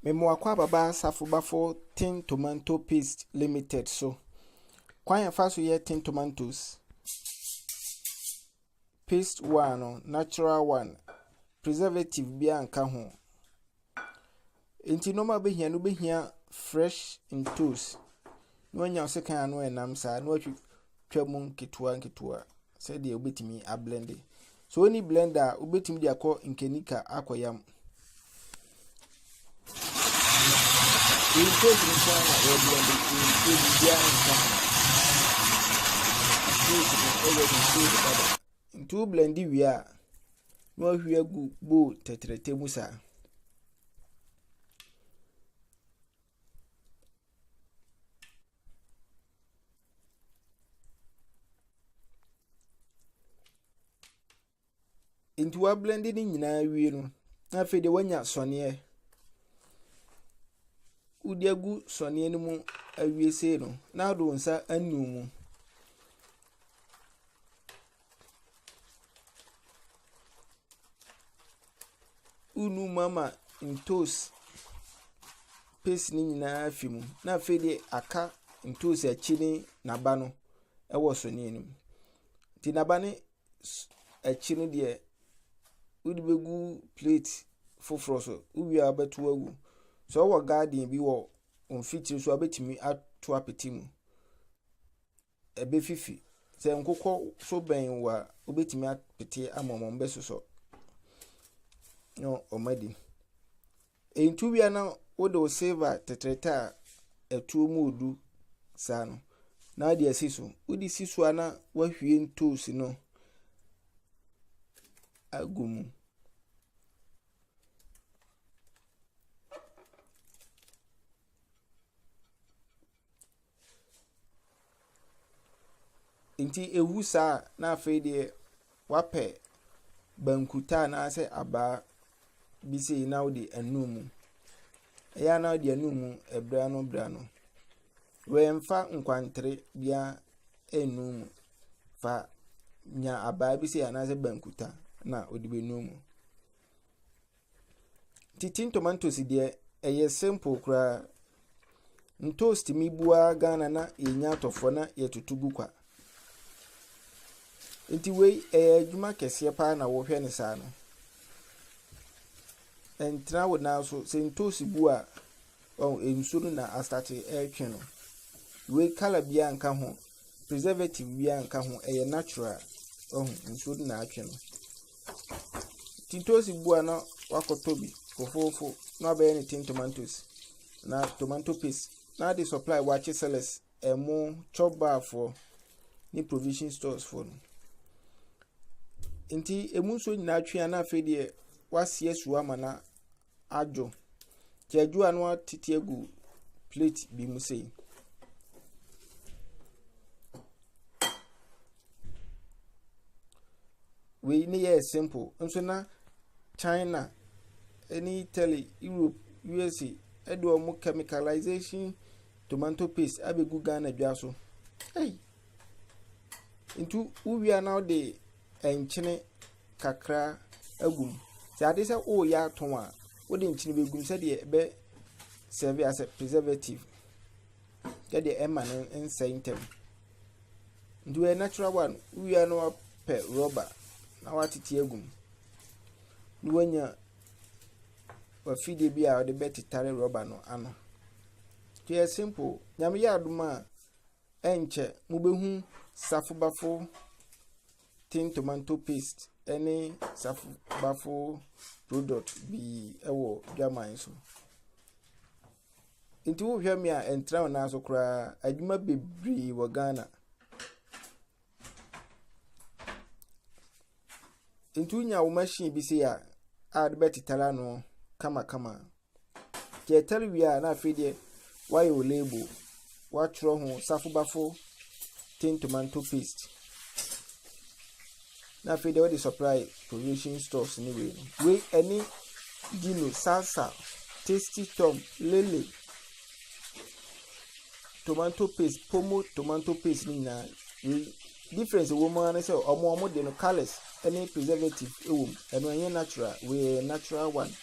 Memwakwa baba safubafo tin tomato paste limited so. Kwan faso ye tin tomatoes. Paste one, natural one. Preservative bia nka ho. Inti noma behia no behia fresh in toast. No nya se kan no enam sa no twam nketua say de obetimi a blend. So any blender obetimi de akọ nkenika akoyam. In case you can blend it into blend we are no hwe gu bo tetrete musa. Into a blended in nyina wie no na fe de wanya sone udiagu sone no mu awie sei no na do nsa anu mu unu mama intos paste ni nyina afimu na fe de aka intos achi na ba no ewo sone ni ti na ba ne achi no de udi begu plate foforo so uwi abetu agu so wo garden bi wo onfiti so abetimi ato apeti mu ebe fifi se nkokọ so ben wa obetimi apeti amomom beso so no omadi entu bia na wo do save tetreta etuo mu odu sa no na de asiso udi siso ana wa hwie ntosi no agumu inti ewusa na afede wape bankuta na ase aba bise na odi anumu ya na odi anumu ebra no wemfa nkwantre bia enumu fa nya aba bise na ase bankuta na odi benumu titin tomatoes de eye simple kra ntoast mi bua Ghana na enya atofo na yetutugu kwa nti we adwuma kese pa na wo hwe ne sa no entra wo na so se ntoast bua ensuru na astarte etwe no we color bia nka ho preservative bia nka ho eye natural ensuru na atwe no tintoast bua na wakotobi fofofo na be any tin tomatoes na tomato paste na the supply wache sellers emo chop bar for ni provision stores for no inti emu so nyina atwe na afede wasie suwa mana ajo keju anu atiti egu plate bi mu sei we ni ye simple nso na China any Italy Europe USA edo mu chemicalization tomato paste abegu Ghana dwa so hey into uwia now de enchine kakra agum se ade se o ya ton a wo de enchine begum se de be serve as a preservative get the emma in saintem do a natural one uwia no pe rubber na watiti agum duwanya wa fide bia de betitare rubber no ano to ye simple nyame ya aduma enche mubehu safubafo tin tomato paste any safubafo product bi ewo dwaman so inti wo hwɛ me a entra na so kra adwuma bebri wo Ghana intu nya wo machine bi se ya ad betitara no kama ke telewia na afede why you label what wrong safubafo tin tomato paste na afede what the supply provision stores anyway we any Gino Salsa Tasty Tom Lele tomato paste pomo tomato paste ni na difference woman say omo de no colors any preservative ewum eno anye natural we natural one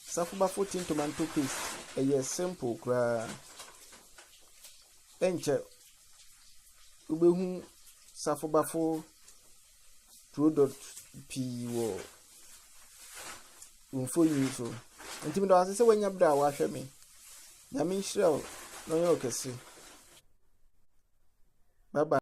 Safobafo tin tomato paste. Yes, simple kra. Enche ubehu safobafo product pi wo unfo yi so. Ntimi do ase se wanya bra wa hwe me. Nyame nhyira no yo kese. Bye bye.